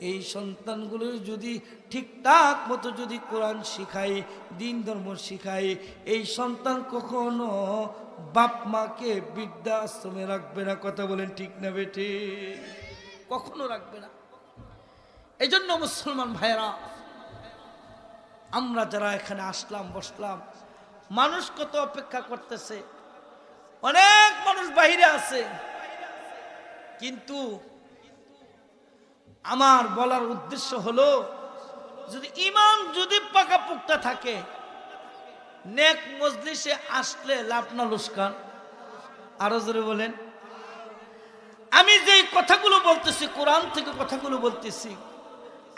এই সন্তানগুলোর যদি ঠিকঠাক মতো যদি কোরআন শিখাই, দিন ধর্ম শিখাই, এই সন্তান কখনো বাপ মাকে বৃদ্ধাশ্রমে রাখবে না। কথা বলেন ঠিক না বেঠি? কখনো রাখবে না। এই জন্য মুসলমান ভাইরা, আমরা যারা এখানে আসলাম, বসলাম, মানুষ কত অপেক্ষা করতেছে, অনেক মানুষ বাইরে আছে, কিন্তু আমার বলার উদ্দেশ্য হলো, যদি ঈমান যদি পাকাপোক্ত থাকে, নেক মজলিসে আসলে লাভ না লোকসান? আরো জোরে বলেন। আমি যে কথাগুলো বলতেছি, কোরআন থেকে কথাগুলো বলতেছি,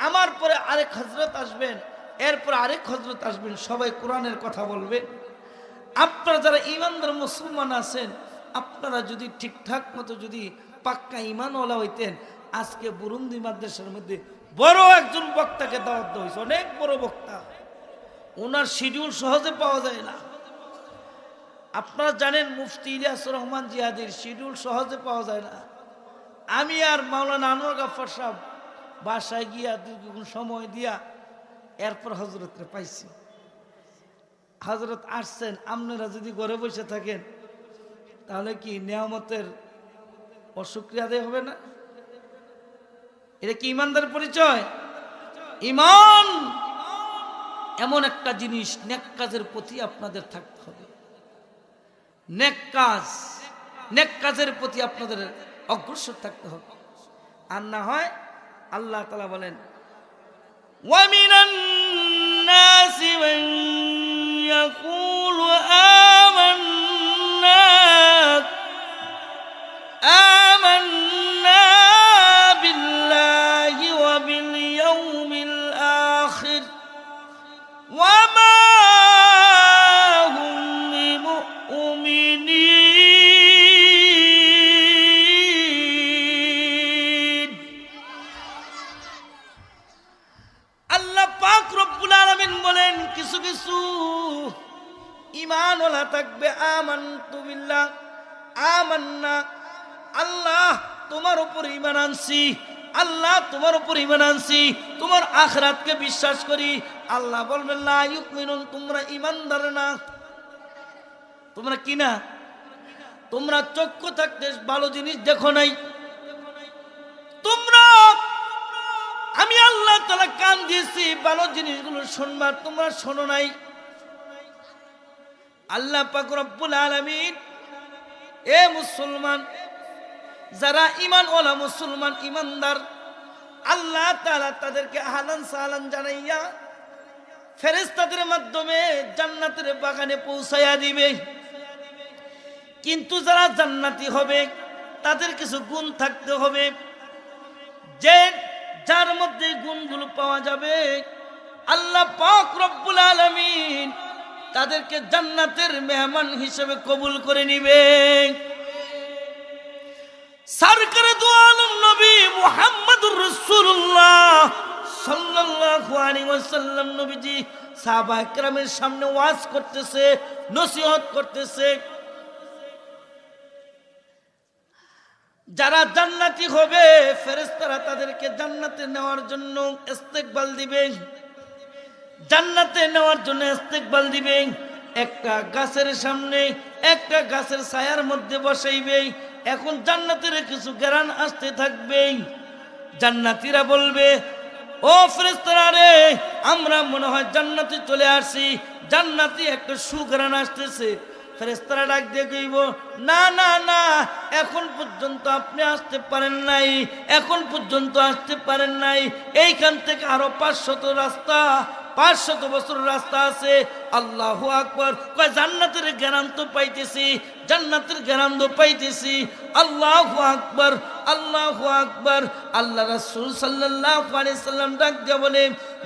আমার পরে আরেক হযরত আসবেন, এরপর আরেক হযরত আসবেন, সবাই কোরআনের কথা বলবেন। আপনারা যারা ঈমানদার মুসলমান আছেন, আপনারা যদি ঠিকঠাক মতো যদি পাক্কা ঈমানওয়ালা হইতেন, আজকে বুরুন্দি মাদ্রাসার মধ্যে বড় একজন বক্তাকে দাওয়াত দেওয়া হয়েছে, অনেক বড় বক্তা, ওনার শিডিউল সহজে পাওয়া যায় না। আপনারা জানেন মুফতি ইলিয়াসুর রহমান জিহাদির শিডিউল সহজে পাওয়া যায় না। আমি আর মাওলানা আনোয়ার গাফফার সাহেব বাসায় গিয়া দীর্ঘক্ষণ সময় দিয়া এরপর হজরতকে পাইছি। হজরত আসছেন, আপনারা যদি ঘরে বসে থাকেন তাহলে কি নিয়ামতের অশুকরিয়া আদায় হবে না? এটা কি ইমানদার পরিচয়? ঈমান এমন একটা জিনিস, নেক কাজের প্রতি আপনাদের থাকতে হবে। নেক কাজের প্রতি আপনাদের অগ্রসর থাকতে হবে। আর না হয় আল্লাহ তাআলা বলেন, ওয়া মিনান নাসি মান ইয়াকুলু আমান্না বিল্লাহি ওয়া বিল ইয়াউমিল আখির ওয়া মা হুম বিমুমিনিন। আল্লাহ পাক রব্বুল আলামিন বলেন, কিছু কিছু ঈমানওয়ালা থাকবে, আমানতু বিল্লাহ, আমান্না, আল্লাহ তোমার উপর ঈমান আনছি, আল্লাহ তোমার উপর ঈমান আনছি, তোমার আখিরাতকে বিশ্বাস করি। আল্লাহ বলবেন, লা ইউমিনুন, তোমরা ঈমানদার না। তোমরা কি না? তোমরা চক্ষু থাকতে ভালো জিনিস দেখো নাই। তোমরা, আমি তাআলা কান দিয়েছি ভালো জিনিসগুলো শুনবা, তোমরা শোনো নাই। আল্লাহ পাক রব্বুল আলামিন এ মুসলমান, যারা ঈমান ওয়ালা মুসলমান ঈমানদার, আল্লাহ তাআলা তাদেরকে আহলান সাহলান জানাইয়া ফেরেশতাদের মাধ্যমে জান্নাতের বাগানে পৌঁছায়া দিবে। কিন্তু যারা জান্নাতি হবে তাদের কিছু গুণ থাকতে হবে, যে যার মধ্যে গুণগুলো পাওয়া যাবে আল্লাহ পাক রব্বুল আলামিন তাদেরকে জান্নাতের মেহমান হিসেবে কবুল করে নিবে। সরকারে দু আলম নবী মুহাম্মদুর রাসূলুল্লাহ সাল্লাল্লাহু আলাইহি ওয়াসাল্লাম নবীজি সাহাবায়ে কেরামের সামনে ওয়াজ করতেছে, নসিহত করতেছে। যারা জান্নাতি হবে ফেরেশতারা তাদেরকে জান্নাতে নেওয়ার জন্য ইস্তেকবাল দিবে, জান্নাতে নেওয়ার জন্য ইস্তেকবাল দিবে। একটা গাছের সামনে, একটা গাছের ছায়ার মধ্যে বসাইবে। এখন জান্নাতের কিছু ঘ্রাণ আসতে থাকবে। জান্নাতীরা বলবে, ও ফেরেশতারা রে, আমরা মনে হয় জান্নাতে চলে আসি, জান্নাতি একটা সুঘ্রাণ আসতেছে। ফেরেশতারা ডাক দিয়ে কইব, না না না, এখন পর্যন্ত আপনি আসতে পারেন নাই, এখন পর্যন্ত আসতে পারেন নাই। এইখান থেকে আরো 500 রাস্তা, 500 বছর রাস্তা আছে। আল্লাহু আকবার। কয় জান্নাতের ঘ্রাণ তো পাইতেছি, জান্নাতের ঘ্রাণ তো পাইতেছি। আল্লাহু আকবার, আল্লাহু আকবার। আল্লাহ রাসূল সাল্লাল্লাহু আলাইহি সাল্লাম ডাক দিয়ে বলে,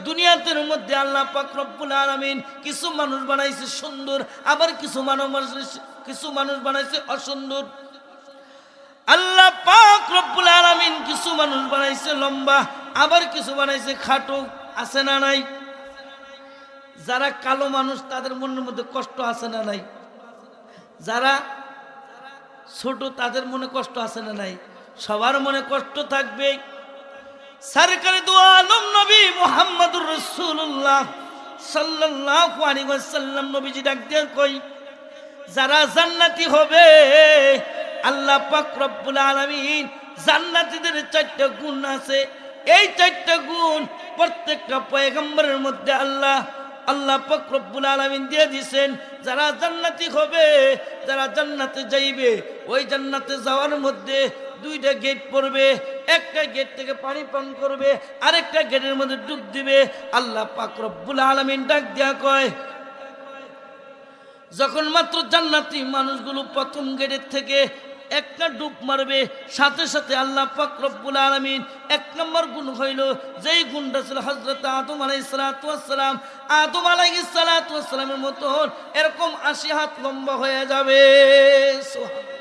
দুনিয়াতের মধ্যে আল্লাহ পাক রব্বুল আলামিন কিছু মানুষ বানাইছে সুন্দর, আবার কিছু মানুষ বানাইছে অসুন্দর। আল্লাহ পাক রব্বুল আলামিন কিছু মানুষ বানাইছে লম্বা, আবার কিছু বানাইছে খাটো। আছে না নাই? যারা কালো মানুষ তাদের মনের মধ্যে কষ্ট আছে না নাই? যারা ছোট তাদের মনে কষ্ট আছে না নাই? সবার মনে কষ্ট থাকবে। সরকারে দু আলম নবী মুহাম্মদুর রাসূলুল্লাহ সাল্লাল্লাহু আলাইহি ওয়াসাল্লাম নবীজি ডাক দিয়ে কই, যারা জান্নাতি হবে আল্লাহ পাক রব্বুল আলামিন জান্নাতীদের 4টা গুণ আছে। এই 4টা গুণ প্রত্যেকটা পয়গম্বরের মধ্যে আল্লাহ পাক রব্বুল আলামিন দিয়ে দিয়েছেন। যারা জান্নাতি হবে, যারা জান্নাতে যাইবে, ওই জান্নাতে যাওয়ার মধ্যে 2টা গেট পড়বে। একটা গেট থেকে পানি পান করবে, আরেকটা গেটের মধ্যে ডুব দিবে। আল্লাহ পাক রব্বুল আলামিন ডাক দিয়া কয়, যখন মাত্র জান্নাতি মানুষগুলো প্রথম গেটের থেকে একটা ডুব মারবে, সাথে সাথে আল্লাহ পাক রব্বুল আলামিন 1 নম্বর গুণ হইল, যেই গুণটা ছিল হযরত আদম আলাইহিস সালাতু ওয়াস সালাম, আদম আলাইহিস সালাতু ওয়াস সালামের মতো এরকম 80 হাত লম্বা হয়ে যাবে। সুবহানাল্লাহ।